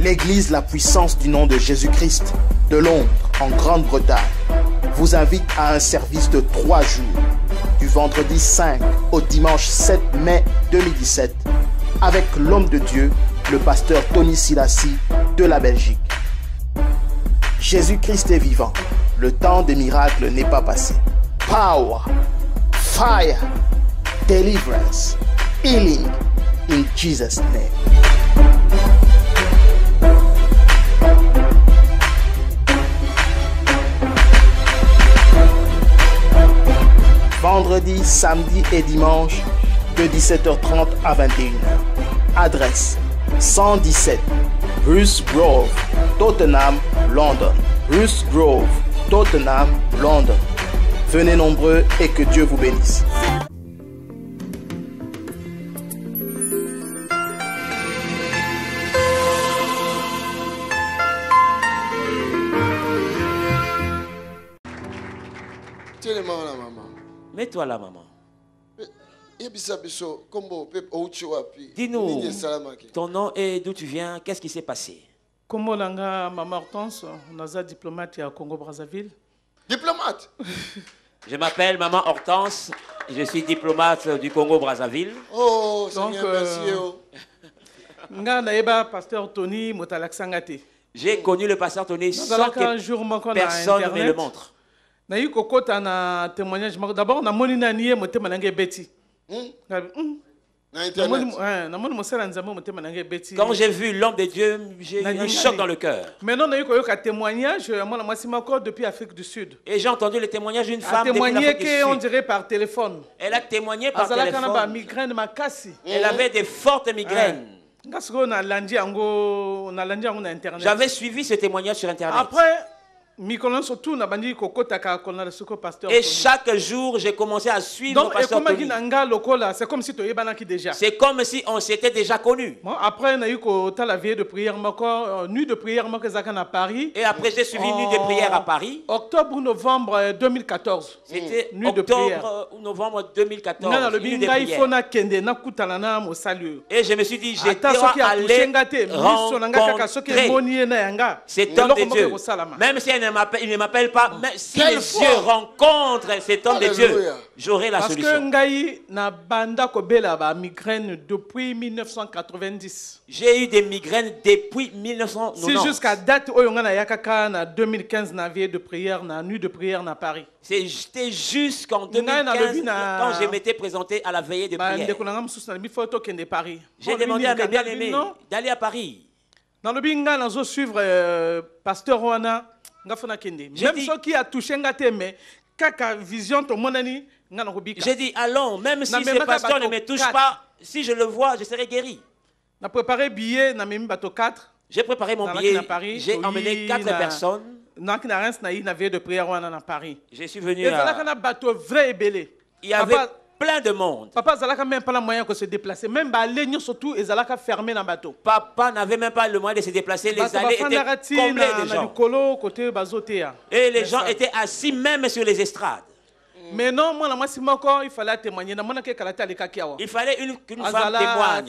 L'église La Puissance du nom de Jésus-Christ de Londres, en Grande-Bretagne, vous invite à un service de 3 jours, du vendredi 5 au dimanche 7 mai 2017, avec l'homme de Dieu, le pasteur Tony Silassi de la Belgique. Jésus-Christ est vivant, le temps des miracles n'est pas passé. Power, fire, deliverance, healing, in Jesus' name. Vendredi, samedi et dimanche de 17h30 à 21h. Adresse 117 Bruce Grove, Tottenham, London. Bruce Grove, Tottenham, London. Venez nombreux et que Dieu vous bénisse. Mets-toi là, maman. Dis-nous ton nom et d'où tu viens, qu'est-ce qui s'est passé? Comment langa maman Hortense, on a diplomate à Congo-Brazzaville. Diplomate? Je m'appelle maman Hortense, je suis diplomate du Congo-Brazzaville. Oh, donc, pasteur Tony Motalaksangate. J'ai connu le pasteur Tony sans que personne ne le montre. Na eu kokota na témoignage d'abord na moni na nié motema nange beti. Quand j'ai vu l'homme de Dieu, j'ai eu un choc dans le cœur. Maintenant, on a eu un témoignage depuis l'Afrique du Sud. Et j'ai entendu le témoignage d'une femme depuis l'Afrique du Sud. On dirait par téléphone. Elle a témoigné par téléphone. Elle avait des fortes migraines. J'avais suivi ce témoignage sur Internet. Après, et chaque jour, j'ai commencé à suivre le pasteur Tony. C'est comme si tu déjà. C'est comme si on s'était déjà connus. Bon, après, on a eu la veille de prière, nuit de prière à Paris. Et après, j'ai suivi nuit de prière à Paris. Octobre-novembre 2014. C'était octobre ou novembre 2014. Nuit de prière. Et je me suis dit, je dois aller rencontrer cet homme de Dieu. Même si il ne m'appelle pas, mais si les yeux rencontrent cet homme de Dieu, j'aurai la solution. J'ai eu des migraines depuis 1990. C'est jusqu'à date où on a 2015 de prière, nuit de prière à Paris. C'était jusqu'en 2015 quand je m'étais présenté à la veillée de prière. J'ai demandé à mes bien-aimés d'aller à Paris. Dans le binga, nous allons suivre pasteur Rwanda. Même ceux qui a touché mais kaka vision to monani ngana kobika. J'ai dit allons, même si ce pasteur ne me touche pas, si je le vois, je serai guéri. On a préparé billet na memi bateau 4. J'ai préparé mon billet. J'ai emmené 4 personnes. Je suis venu il y avait plein de monde. Papa n'avait même pas le moyen de se déplacer. Même les lignes surtout, ils allaient fermer dans le bateau. Papa n'avait même pas le moyen de se déplacer. Les allées étaient comblées de gens. Et les gens étaient assis même sur les estrades. Mais non, moi, il fallait témoigner. Il fallait qu'une femme témoigne.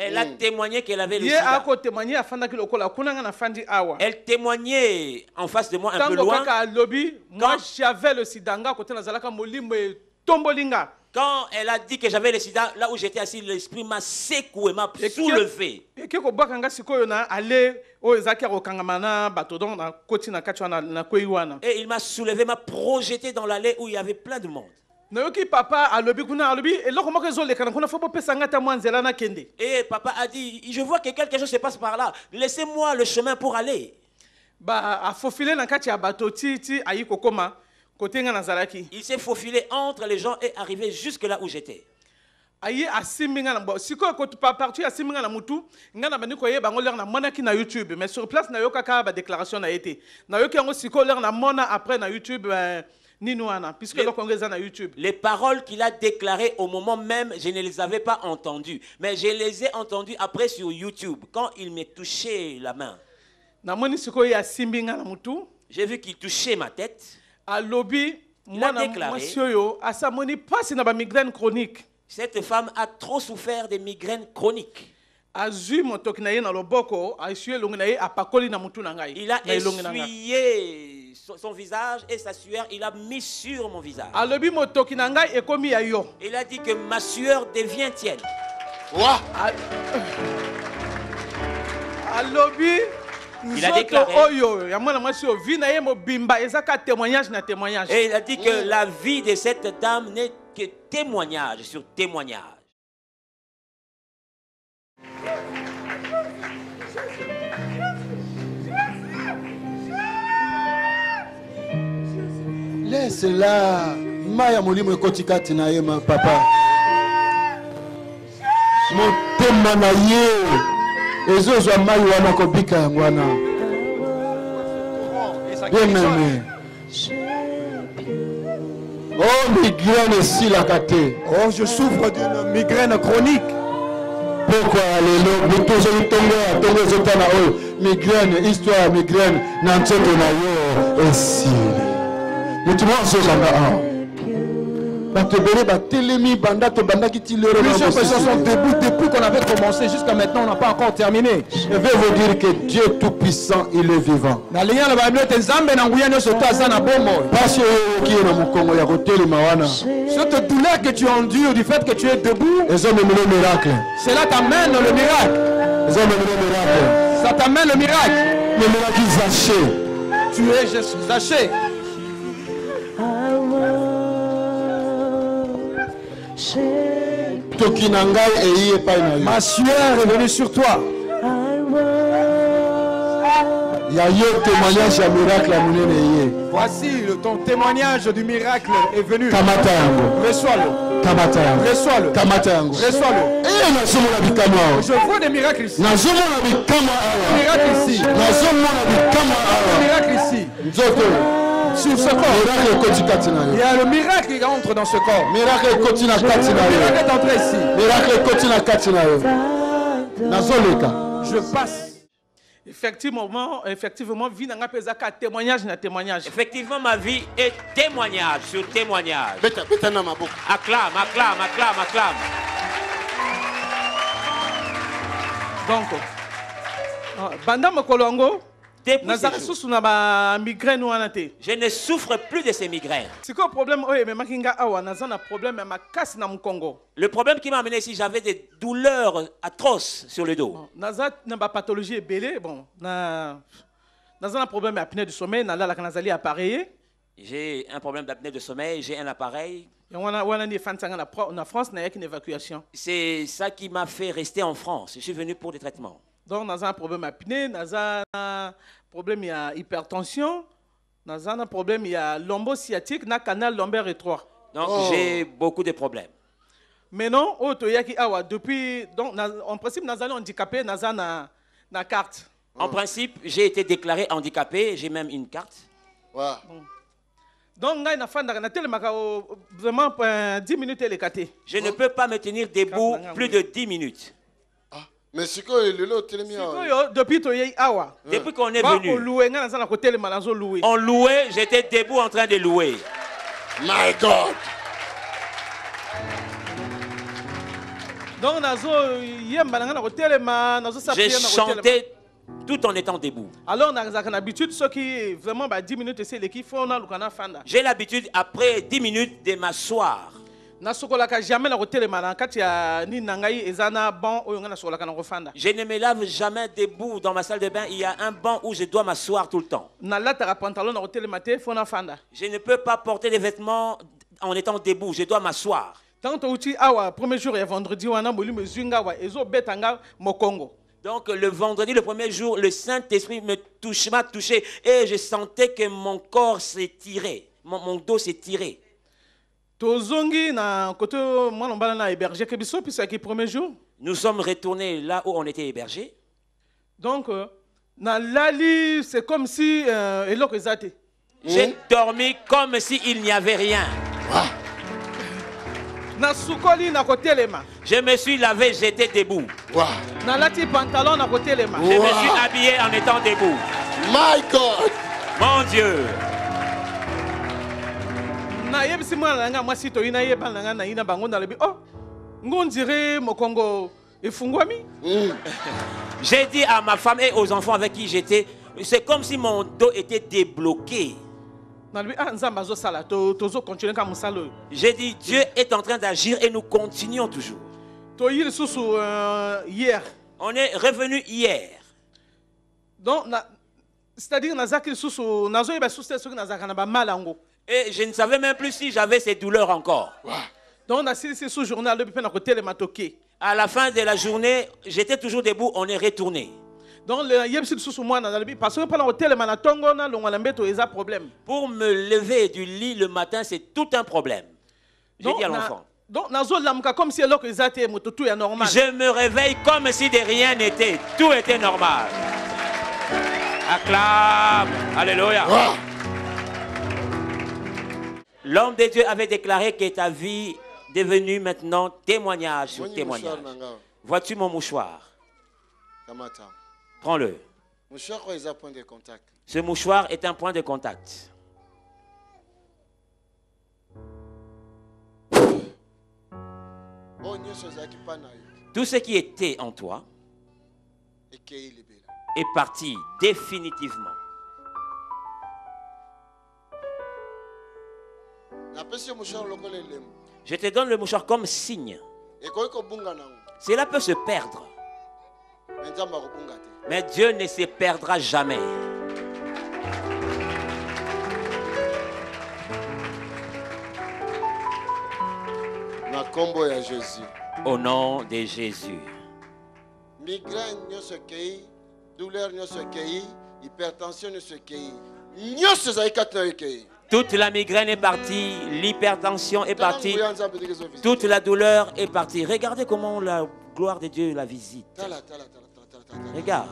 Elle a témoigné qu'elle avait le sida. Elle témoignait en face de moi un peu loin. Moi, j'avais le sida. Quand elle a dit que j'avais le sida, là où j'étais assis, l'esprit m'a secoué, m'a soulevé. Et il m'a soulevé, m'a projeté dans l'allée où il y avait plein de monde. Et papa a dit, je vois que quelque chose se passe par là. Laissez-moi le chemin pour aller. Il s'est faufilé entre les gens et arrivé jusque là où j'étais. Mais sur place, déclaration a été. Après na YouTube. Les paroles qu'il a déclarées au moment même, je ne les avais pas entendues. Mais je les ai entendues après sur YouTube, quand il me touchait la main. J'ai vu qu'il touchait ma tête. Il a déclaré, cette femme a trop souffert de migraines chroniques. Il a essuyé son visage et sa sueur, il a mis sur mon visage. Il a dit que ma sueur devient tienne. Il a déclaré. Et il a dit que la vie de cette dame n'est que témoignage sur témoignage. Laisse-la. Maya molimo ekotikati na ye ma papa. Motema na ye. Ezozwa mai wana kobika yango wana. Bien-aimé. Oh, migraine si la kate. Oh, je souffre d'une migraine chronique. Pourquoi les migraine, histoire, migraine, n'entête na yo, et si. Mais tu vois, ce genre plusieurs personnes sont debout depuis qu'on avait commencé jusqu'à maintenant, on n'a pas encore terminé. Je vais vous dire que Dieu Tout-Puissant, il est vivant. Cette douleur que tu endures du fait que tu es debout, cela t'amène le miracle. Ça t'amène le miracle. Le miracle Zaché. Tu es Zaché. Ma sueur est venue sur toi. Il y a eu témoignage à miracle à Mounene. Voici ton témoignage du miracle est venu. Reçois-le. Reçois-le. Reçois-le. Je vois des miracles ici. Miracle ici. Miracle ici. Sur ce corps, il y a le miracle qui entre dans ce corps. Miracle est entré ici. Je passe. Effectivement, témoignage. Effectivement, ma vie est témoignage sur témoignage. Acclame. Donc, Banda Mokolongo. Je ne souffre plus de ces migraines. Le problème qui m'a amené ici, j'avais des douleurs atroces sur le dos. J'ai un problème d'apnée de sommeil, j'ai un appareil. C'est ça qui m'a fait rester en France. Je suis venu pour des traitements. Donc, nous avons un problème d'apnée, nous avons un problème d'hypertension, nous avons un problème de lombo-sciatique, un canal lombaire étroit. Donc, j'ai beaucoup de problèmes. Maintenant, depuis, donc, en principe, nous allons handicapés, nous avons une carte. En principe, j'ai été déclaré handicapé, j'ai même une carte. Wow. Donc, vraiment 10 minutes. Je ne peux pas me tenir debout plus de 10 minutes. Mais c'est quoi depuis qu'on est venu, on louait, j'étais debout en train de louer. My God. Donc, j'ai chanté tout en étant debout. Alors, j'ai l'habitude après 10 minutes de m'asseoir. Je ne me lave jamais debout dans ma salle de bain. Il y a un banc où je dois m'asseoir tout le temps. Je ne peux pas porter des vêtements en étant debout. Je dois m'asseoir. Donc le vendredi, le premier jour, le Saint-Esprit m'a touché et je sentais que mon corps s'est tiré. Mon dos s'est tiré. Nous sommes retournés là où on était hébergés. Donc, c'est comme si j'ai dormi comme s'il n'y avait rien. Je me suis lavé, j'étais debout. Je me suis habillé en étant debout. My God! Mon Dieu! J'ai dit à ma femme et aux enfants avec qui j'étais, c'est comme si mon dos était débloqué. J'ai dit, Dieu est en train d'agir et nous continuons toujours. On est revenu hier. Donc, c'est-à-dire et je ne savais même plus si j'avais ces douleurs encore. Donc, à la fin de la journée, j'étais toujours debout, on est retourné. Donc, pour me lever du lit le matin, c'est tout un problème. J'ai dit à l'enfant. Je me réveille comme si de rien n'était. Tout était normal. Acclame. Alléluia. L'homme de Dieu avait déclaré que ta vie est devenue maintenant témoignage sur témoignage. Vois-tu mon mouchoir? Prends-le. Ce mouchoir est un point de contact. Tout ce qui était en toi est parti définitivement. Je te donne le mouchoir comme signe. Cela peut se perdre. Mais Dieu ne se perdra jamais. Au nom de Jésus. Toute la migraine est partie, l'hypertension est partie, toute la douleur est partie. Regardez comment la gloire de Dieu la visite. Regarde.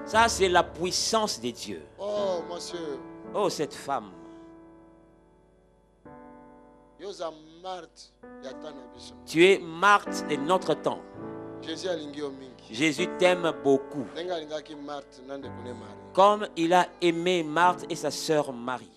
Ça, c'est la puissance de Dieu. Oh, cette femme. Tu es Marthe de notre temps. Jésus t'aime beaucoup. Comme il a aimé Marthe et sa sœur Marie.